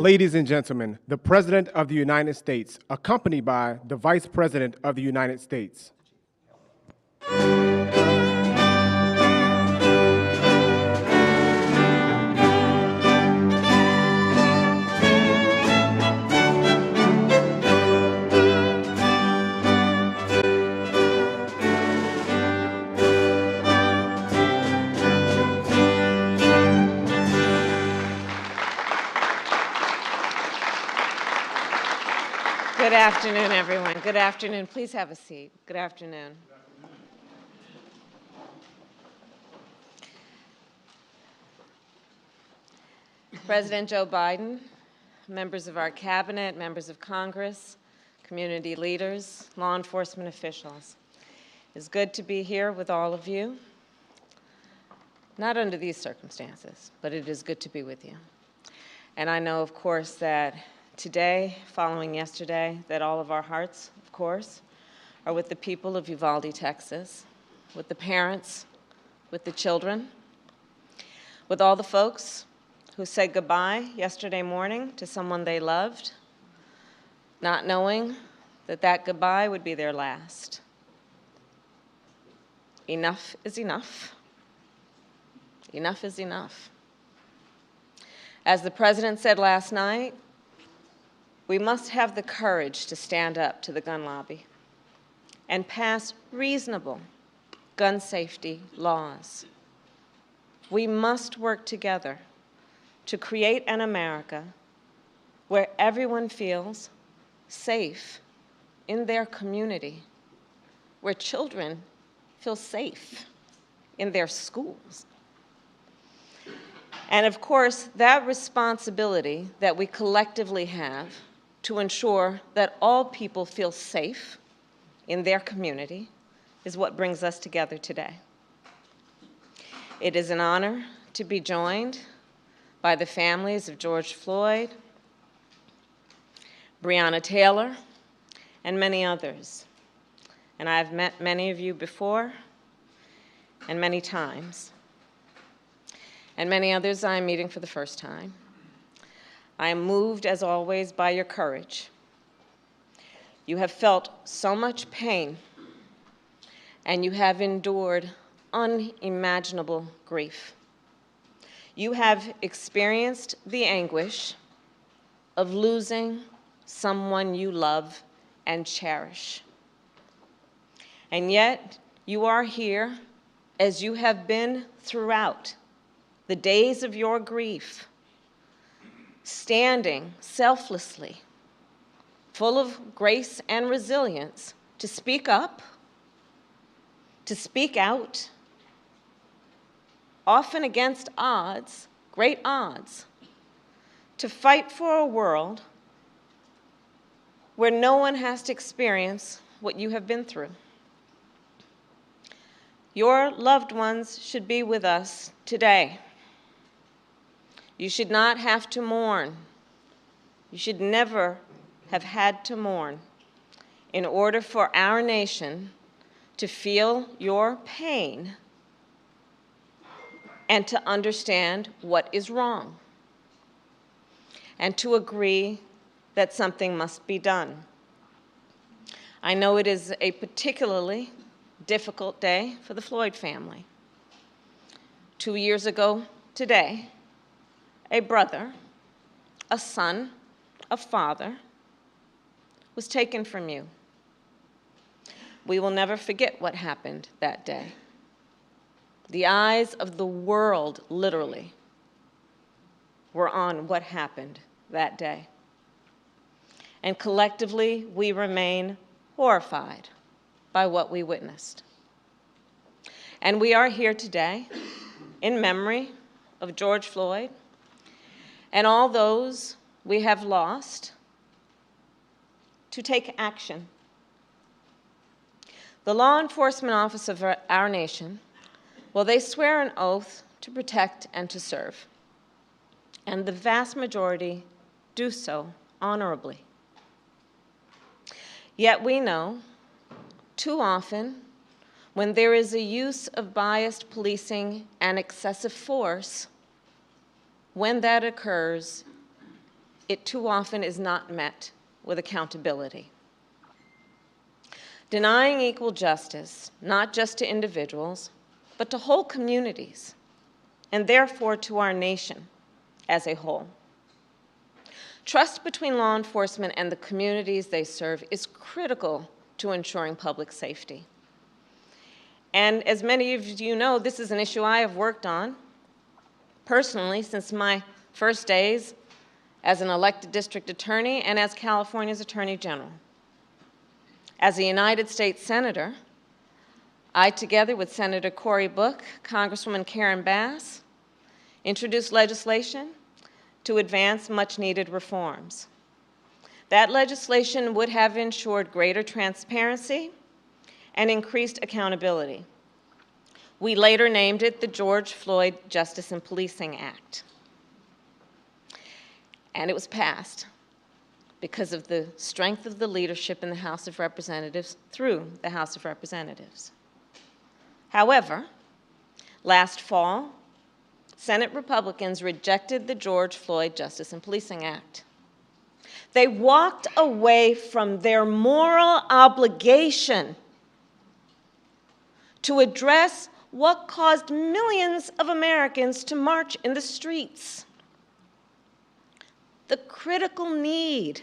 Ladies and gentlemen, the President of the United States, accompanied by the Vice President of the United States. Good afternoon, everyone. Good afternoon. Please have a seat. Good afternoon. President Joe Biden, members of our cabinet, members of Congress, community leaders, law enforcement officials. It's good to be here with all of you. Not under these circumstances, but it is good to be with you. And I know, of course, that today, following yesterday, that all of our hearts, of course, are with the people of Uvalde, Texas, with the parents, with the children, with all the folks who said goodbye yesterday morning to someone they loved, not knowing that that goodbye would be their last. Enough is enough. Enough is enough. As the President said last night, we must have the courage to stand up to the gun lobby and pass reasonable gun safety laws. We must work together to create an America where everyone feels safe in their community, where children feel safe in their schools. And of course, that responsibility that we collectively have to ensure that all people feel safe in their community is what brings us together today. It is an honor to be joined by the families of George Floyd, Breonna Taylor, and many others. And I've met many of you before, and many times. And many others I am meeting for the first time. I am moved, as always, by your courage. You have felt so much pain, and you have endured unimaginable grief. You have experienced the anguish of losing someone you love and cherish. And yet, you are here, as you have been throughout the days of your grief, standing selflessly, full of grace and resilience, to speak up, to speak out, often against odds, great odds, to fight for a world where no one has to experience what you have been through. Your loved ones should be with us today. You should not have to mourn. You should never have had to mourn in order for our nation to feel your pain and to understand what is wrong and to agree that something must be done. I know it is a particularly difficult day for the Floyd family. 2 years ago today, a brother, a son, a father was taken from you. We will never forget what happened that day. The eyes of the world, literally, were on what happened that day. And collectively, we remain horrified by what we witnessed. And we are here today in memory of George Floyd and all those we have lost to take action. The law enforcement office of our nation, well, they swear an oath to protect and to serve, and the vast majority do so honorably. Yet we know, too often, when there is a use of biased policing and excessive force, when that occurs, it too often is not met with accountability. Denying equal justice, not just to individuals, but to whole communities, and therefore to our nation as a whole. Trust between law enforcement and the communities they serve is critical to ensuring public safety. And as many of you know, this is an issue I have worked on personally since my first days as an elected district attorney and as California's Attorney General. As a United States Senator, I, together with Senator Cory Book, Congresswoman Karen Bass, introduced legislation to advance much-needed reforms. That legislation would have ensured greater transparency and increased accountability. We later named it the George Floyd Justice and Policing Act. And it was passed because of the strength of the leadership in the House of Representatives through the House of Representatives. However, last fall, Senate Republicans rejected the George Floyd Justice and Policing Act. They walked away from their moral obligation to address what caused millions of Americans to march in the streets. The critical need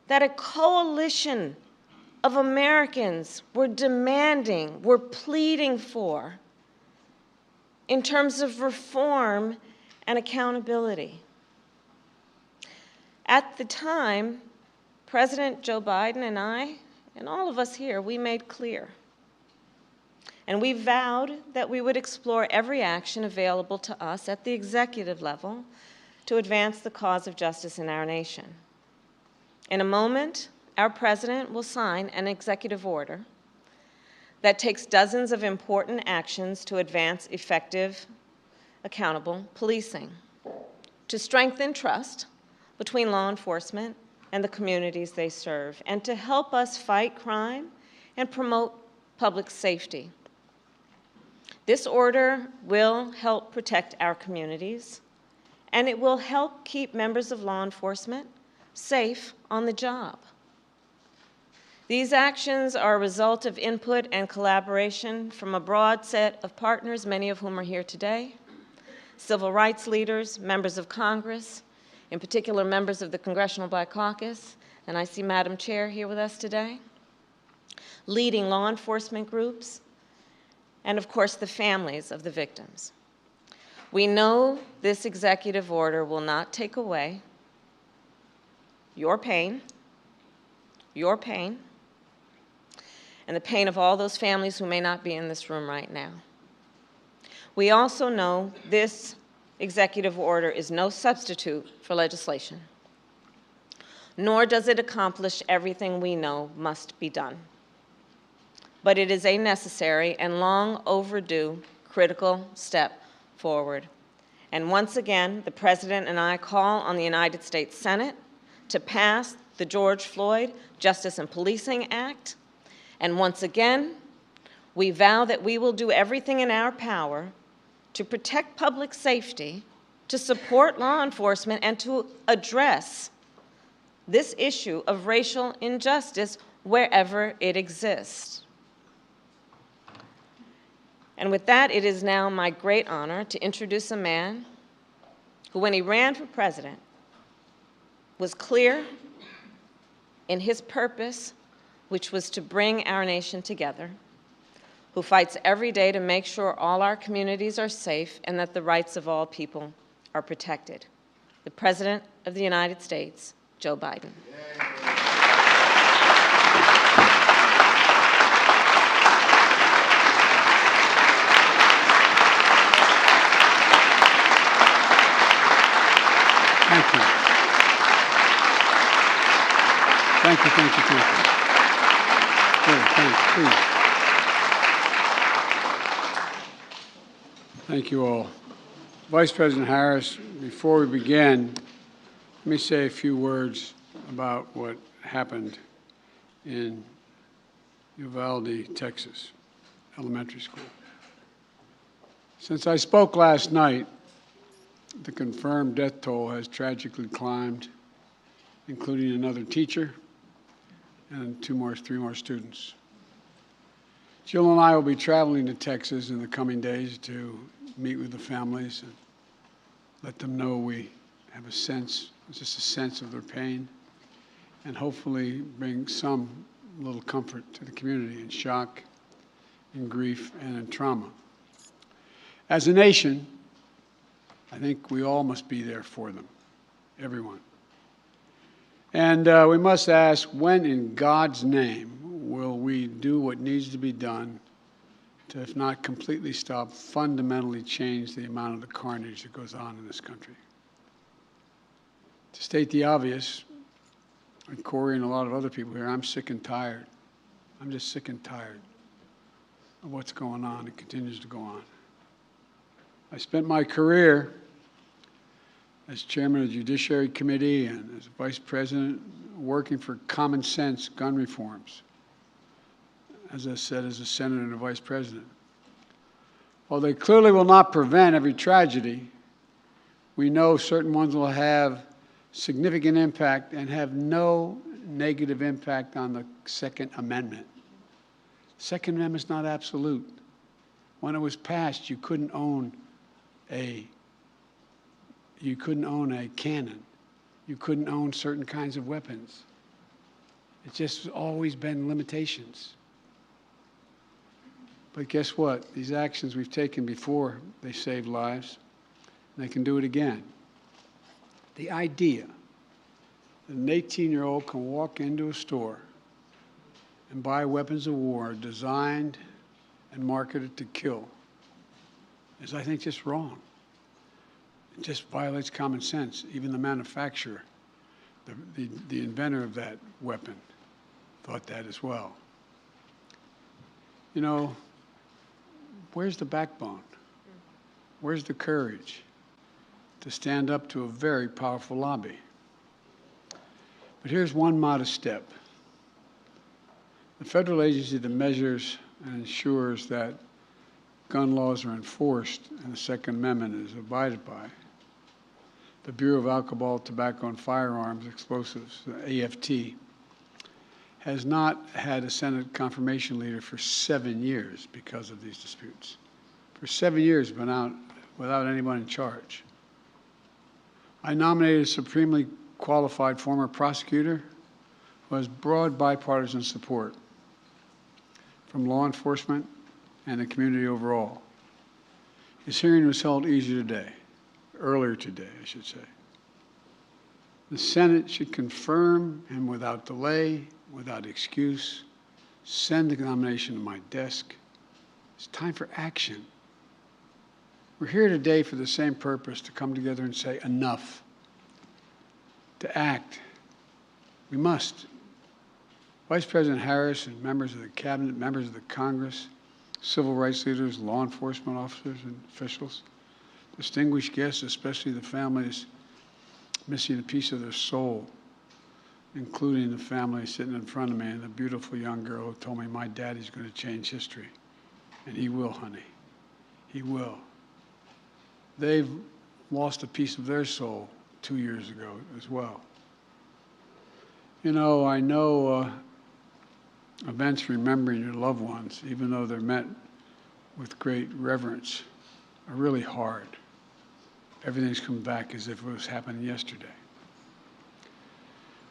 that a coalition of Americans were demanding, were pleading for in terms of reform and accountability. At the time, President Joe Biden and I, and all of us here, we made clear, and we vowed that we would explore every action available to us at the executive level to advance the cause of justice in our nation. In a moment, our president will sign an executive order that takes dozens of important actions to advance effective, accountable policing, to strengthen trust between law enforcement and the communities they serve, and to help us fight crime and promote public safety. This order will help protect our communities, and it will help keep members of law enforcement safe on the job. These actions are a result of input and collaboration from a broad set of partners, many of whom are here today, civil rights leaders, members of Congress, in particular members of the Congressional Black Caucus, and I see Madam Chair here with us today, leading law enforcement groups, and of course the families of the victims. We know this executive order will not take away your pain, and the pain of all those families who may not be in this room right now. We also know this executive order is no substitute for legislation, nor does it accomplish everything we know must be done. But it is a necessary and long overdue critical step forward. And once again, the President and I call on the United States Senate to pass the George Floyd Justice and Policing Act. And once again, we vow that we will do everything in our power to protect public safety, to support law enforcement, and to address this issue of racial injustice wherever it exists. And with that, it is now my great honor to introduce a man who, when he ran for president, was clear in his purpose, which was to bring our nation together, who fights every day to make sure all our communities are safe and that the rights of all people are protected. The President of the United States, Joe Biden. Thank you. Thank you, thank you, thank you. Good, thanks, please. Thank you all. Vice President Harris, before we begin, let me say a few words about what happened in Uvalde, Texas, elementary school. Since I spoke last night, the confirmed death toll has tragically climbed, including another teacher and three more students. Jill and I will be traveling to Texas in the coming days to meet with the families and let them know we have a sense, just a sense of their pain, and hopefully bring some little comfort to the community in shock, in grief, and in trauma. As a nation, I think we all must be there for them, everyone. And we must ask, when in God's name will we do what needs to be done to, if not completely stop, fundamentally change the amount of the carnage that goes on in this country? To state the obvious, and Corey and a lot of other people here, I'm sick and tired. I'm just sick and tired of what's going on and continues to go on. I spent my career as chairman of the Judiciary Committee and as vice president working for common sense gun reforms. As I said, as a senator and a vice president. While they clearly will not prevent every tragedy, we know certain ones will have significant impact and have no negative impact on the Second Amendment. The Second Amendment is not absolute. When it was passed, you couldn't own a cannon. You couldn't own certain kinds of weapons. It's just always been limitations. But guess what? These actions we've taken before, they saved lives, and they can do it again. The idea that an 18-year-old can walk into a store and buy weapons of war designed and marketed to kill is, I think, just wrong. It just violates common sense. Even the manufacturer, the inventor of that weapon, thought that as well. You know, where's the backbone? Where's the courage to stand up to a very powerful lobby? But here's one modest step. The federal agency that measures and ensures that gun laws are enforced and the Second Amendment is abided by, the Bureau of Alcohol, Tobacco, and Firearms Explosives, the AFT, has not had a Senate confirmation leader for 7 years because of these disputes. For 7 years, been out without anyone in charge. I nominated a supremely qualified former prosecutor who has broad bipartisan support from law enforcement and the community overall. His hearing was held earlier today, I should say. The Senate should confirm and without delay, without excuse, send the nomination to my desk. It's time for action. We're here today for the same purpose, to come together and say enough, to act. We must. Vice President Harris and members of the cabinet, members of the Congress, civil rights leaders, law enforcement officers and officials, distinguished guests, especially the families missing a piece of their soul, including the family sitting in front of me and the beautiful young girl who told me, my daddy's going to change history. And he will, honey. He will. They've lost a piece of their soul 2 years ago as well. You know, I know events remembering your loved ones, even though they're met with great reverence, are really hard. Everything's come back as if it was happening yesterday.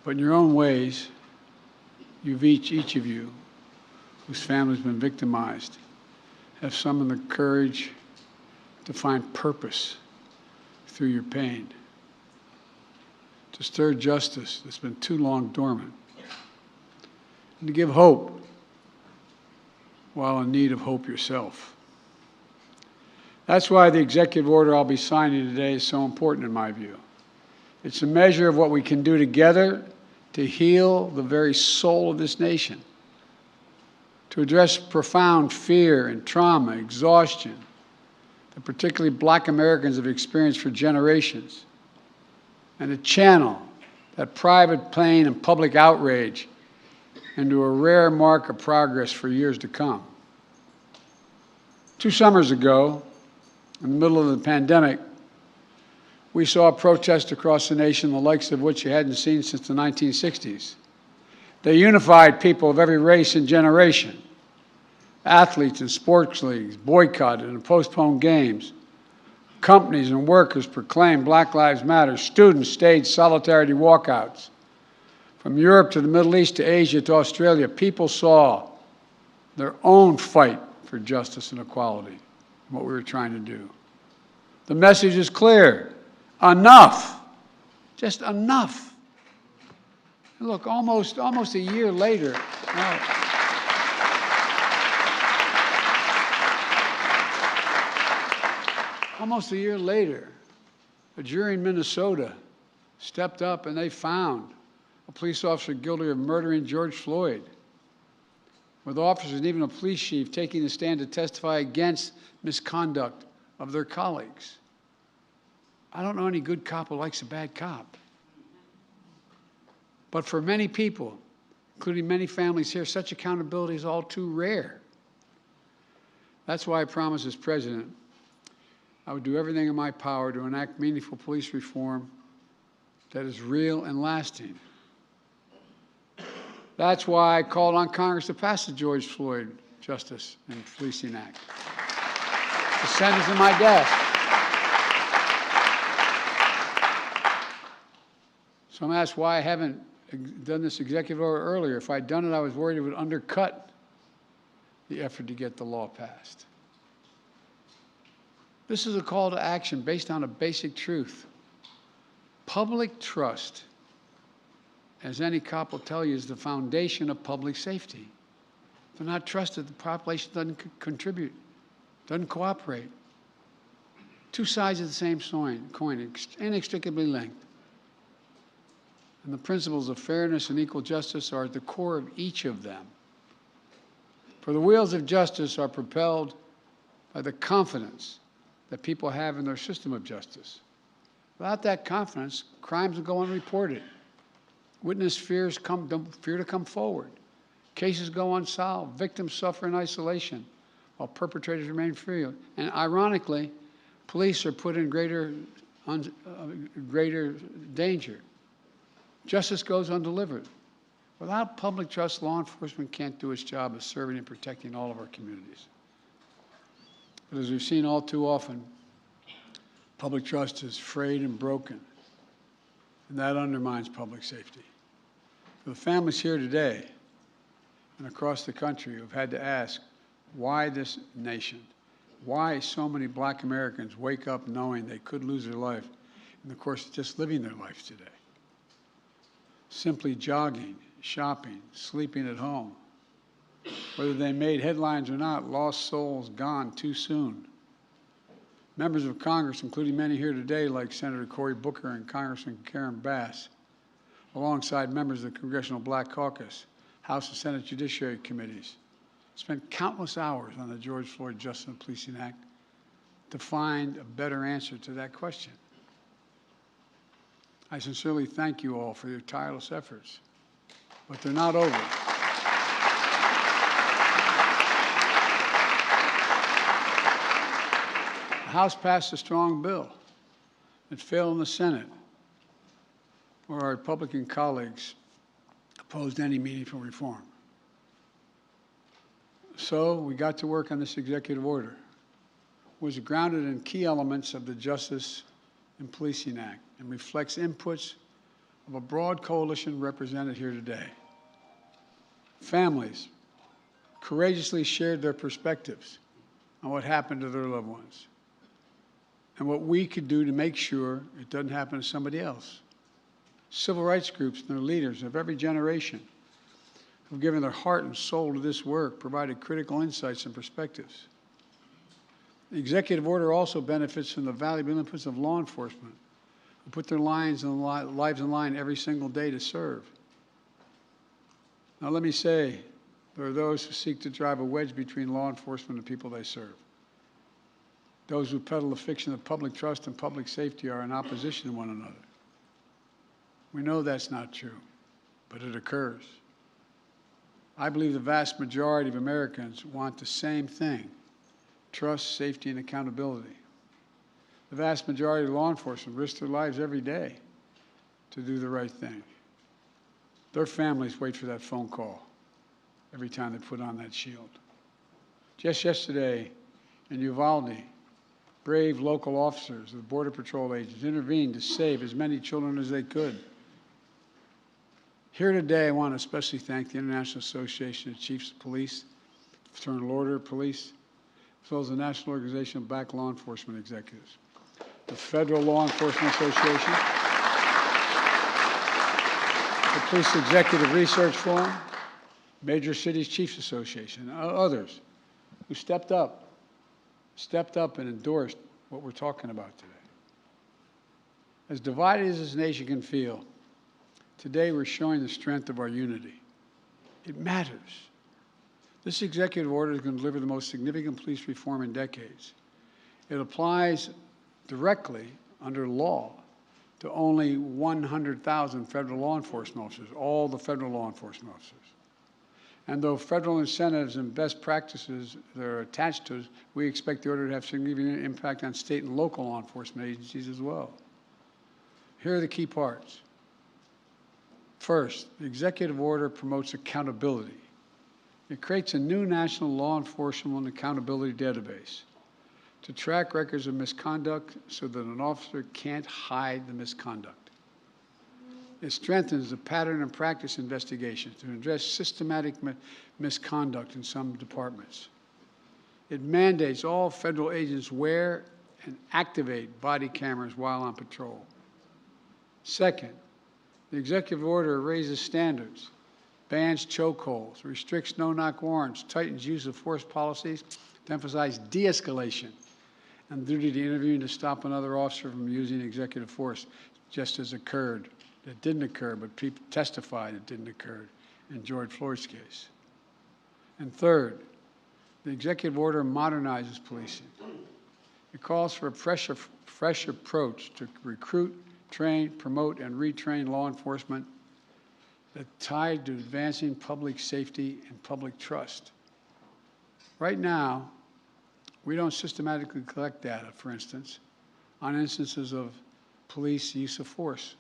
But in your own ways, you've each of you, whose family's been victimized, have summoned the courage to find purpose through your pain, to stir justice that's been too long dormant, and to give hope while in need of hope yourself. That's why the executive order I'll be signing today is so important in my view. It's a measure of what we can do together to heal the very soul of this nation, to address profound fear and trauma, exhaustion, that particularly Black Americans have experienced for generations, and to channel that private pain and public outrage into a rare mark of progress for years to come. 2 summers ago, in the middle of the pandemic, We saw protests across the nation, the likes of which you hadn't seen since the 1960s. They unified people of every race and generation. Athletes and sports leagues boycotted and postponed games. Companies and workers proclaimed Black Lives Matter. Students staged solidarity walkouts. From Europe to the Middle East to Asia to Australia, people saw their own fight for justice and equality, what we were trying to do. The message is clear. Enough. Just enough. Look, almost a year later, almost a year later, a jury in Minnesota stepped up and they found a police officer guilty of murdering George Floyd, with officers and even a police chief taking the stand to testify against misconduct of their colleagues. I don't know any good cop who likes a bad cop. But for many people, including many families here, such accountability is all too rare. That's why I promised as president I would do everything in my power to enact meaningful police reform that is real and lasting. That's why I called on Congress to pass the George Floyd Justice and Policing Act. The Senate's in my desk. So I'm asked why I haven't done this executive order earlier. If I'd done it, I was worried it would undercut the effort to get the law passed. This is a call to action based on a basic truth. Public trust, as any cop will tell you, is the foundation of public safety. If they're not trusted, the population doesn't contribute, doesn't cooperate. Two sides of the same coin, inextricably linked. And the principles of fairness and equal justice are at the core of each of them. For the wheels of justice are propelled by the confidence that people have in their system of justice. Without that confidence, crimes will go unreported. Witness fear to come forward. Cases go unsolved. Victims suffer in isolation while perpetrators remain free. And ironically, police are put in greater danger. Justice goes undelivered. Without public trust, law enforcement can't do its job of serving and protecting all of our communities. But as we've seen all too often, public trust is frayed and broken, and that undermines public safety. For the families here today and across the country who have had to ask why this nation, why so many Black Americans wake up knowing they could lose their life in the course of just living their lives today. Simply jogging, shopping, sleeping at home. Whether they made headlines or not, lost souls gone too soon. Members of Congress, including many here today, like Senator Cory Booker and Congressman Karen Bass, alongside members of the Congressional Black Caucus, House and Senate Judiciary Committees, spent countless hours on the George Floyd Justice and Policing Act to find a better answer to that question. I sincerely thank you all for your tireless efforts, but they're not over. The House passed a strong bill. It failed in the Senate, where our Republican colleagues opposed any meaningful reform. So we got to work on this executive order. It was grounded in key elements of the Justice and Policing Act and reflects inputs of a broad coalition represented here today. Families courageously shared their perspectives on what happened to their loved ones and what we could do to make sure it doesn't happen to somebody else. Civil rights groups and their leaders of every generation who've given their heart and soul to this work provided critical insights and perspectives. The executive order also benefits from the valuable inputs of law enforcement, who put their lives in line every single day to serve. Now let me say, there are those who seek to drive a wedge between law enforcement and people they serve. Those who peddle the fiction of public trust and public safety are in opposition to one another. We know that's not true, but it occurs. I believe the vast majority of Americans want the same thing: trust, safety, and accountability. The vast majority of law enforcement risk their lives every day to do the right thing. Their families wait for that phone call every time they put on that shield. Just yesterday in Uvalde, brave local officers of the Border Patrol agents intervened to save as many children as they could. Here today, I want to especially thank the International Association of Chiefs of Police, Fraternal Order of Police, as well as the National Organization of Black Law Enforcement Executives, the Federal Law Enforcement Association, the Police Executive Research Forum, Major Cities Chiefs Association, and others who stepped up and endorsed what we're talking about today. As divided as this nation can feel, today we're showing the strength of our unity. It matters. This executive order is going to deliver the most significant police reform in decades. It applies directly under law to only 100,000 federal law enforcement officers, all the federal law enforcement officers. And though federal incentives and best practices that are attached to it, we expect the order to have significant impact on state and local law enforcement agencies as well. Here are the key parts. First, the executive order promotes accountability. It creates a new national law enforcement accountability database to track records of misconduct so that an officer can't hide the misconduct. It strengthens the pattern and practice investigation to address systematic misconduct in some departments. It mandates all federal agents wear and activate body cameras while on patrol. Second, the executive order raises standards, bans chokeholds, restricts no-knock warrants, tightens use of force policies to emphasize de-escalation and duty to intervene to stop another officer from using executive force, just as occurred. It didn't occur, but people testified it didn't occur in George Floyd's case. And third, the executive order modernizes policing. It calls for a fresh approach to recruit, train, promote, and retrain law enforcement that's tied to advancing public safety and public trust. Right now, we don't systematically collect data, for instance, on instances of police use of force.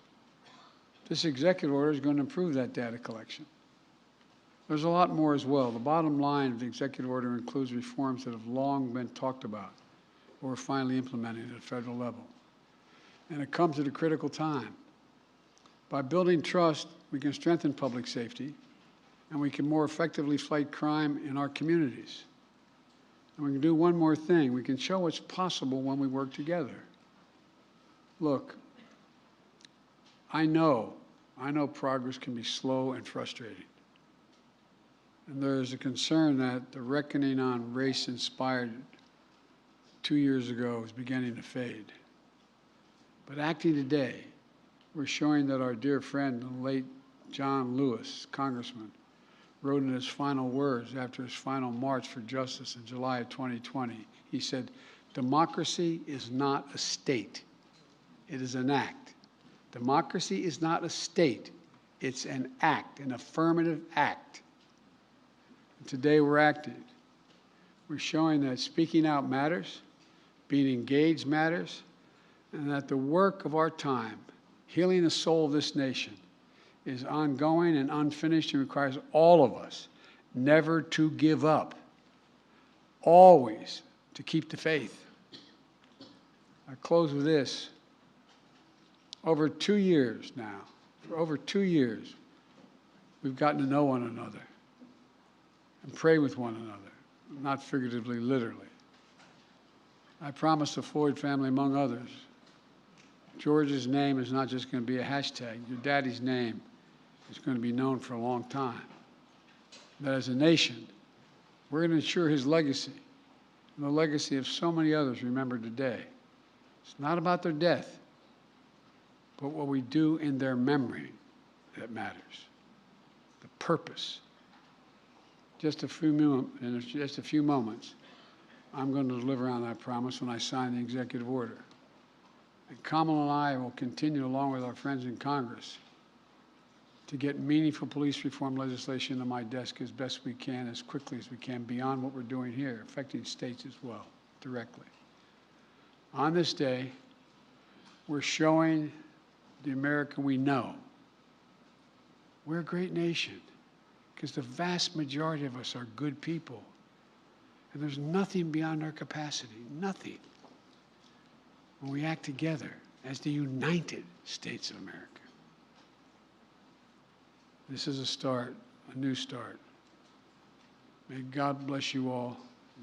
This executive order is going to improve that data collection. There's a lot more as well. The bottom line of the executive order includes reforms that have long been talked about or are finally implemented at a federal level. And it comes at a critical time. By building trust, we can strengthen public safety, and we can more effectively fight crime in our communities. And we can do one more thing. We can show what's possible when we work together. Look, I know progress can be slow and frustrating. And there is a concern that the reckoning on race inspired 2 years ago is beginning to fade. But acting today, we're showing that our dear friend, the late John Lewis, Congressman, wrote in his final words after his final march for justice in July of 2020, he said, "Democracy is not a state, it is an act. Democracy is not a state, it's an act, an affirmative act." And today we're acting. We're showing that speaking out matters, being engaged matters, and that the work of our time, healing the soul of this nation, is ongoing and unfinished and requires all of us never to give up, always to keep the faith. I close with this. Over 2 years now, for over 2 years, we've gotten to know one another and pray with one another, not figuratively, literally. I promised the Floyd family, among others, George's name is not just going to be a hashtag. Your daddy's name is going to be known for a long time. That as a nation, we're going to ensure his legacy and the legacy of so many others remembered today. It's not about their death, but what we do in their memory that matters. The purpose. In just a few moments, I'm going to deliver on that promise when I sign the executive order. And Kamala and I will continue, along with our friends in Congress, to get meaningful police reform legislation on my desk as best we can, as quickly as we can, beyond what we're doing here, affecting states as well, directly. On this day, we're showing the America we know we're a great nation because the vast majority of us are good people. And there's nothing beyond our capacity, nothing, when we act together as the United States of America. This is a start, a new start. May God bless you all.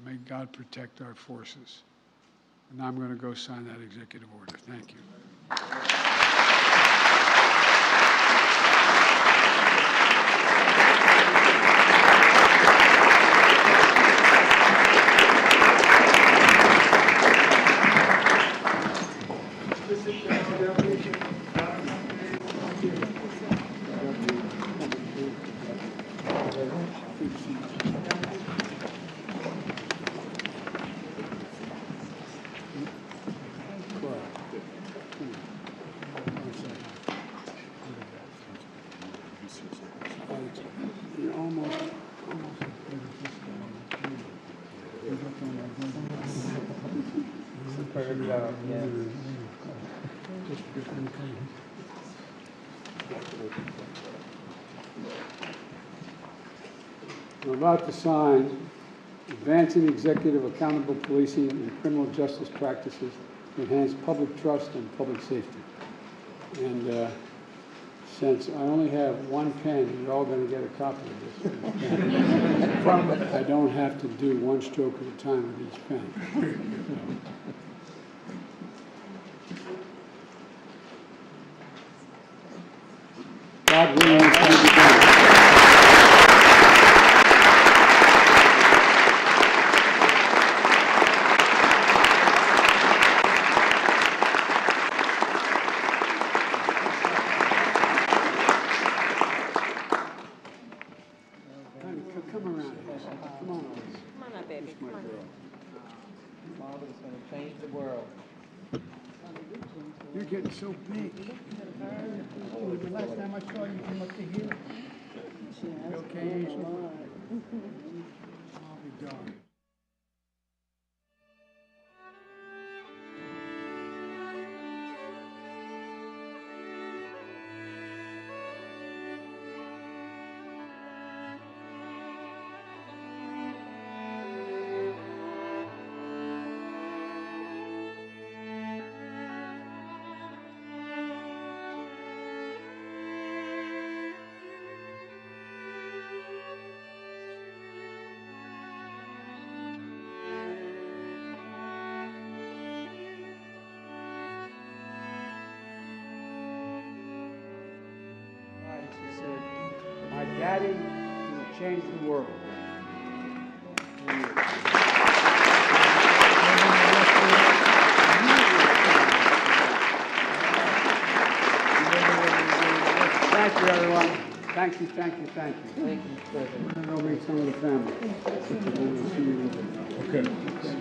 May God protect our forces. And now I'm going to go sign that executive order. Thank you. I'm about to sign Advancing Executive Accountable Policing and Criminal Justice Practices to Enhance Public Trust and Public Safety. And since I only have one pen, you're all going to get a copy of this. I don't have to do one stroke at a time with each pen. God willing, thank you. Come around. Come on. Come on up, baby. Come on. Father's going to change the world. You're getting so big. Oh, the last time I saw you came up to here. You okay? I'll be darned. He said, my daddy will change the world. Thank you, everyone. Thank you, thank you, thank you. Thank you, President. We're going to go meet some of the family. Okay.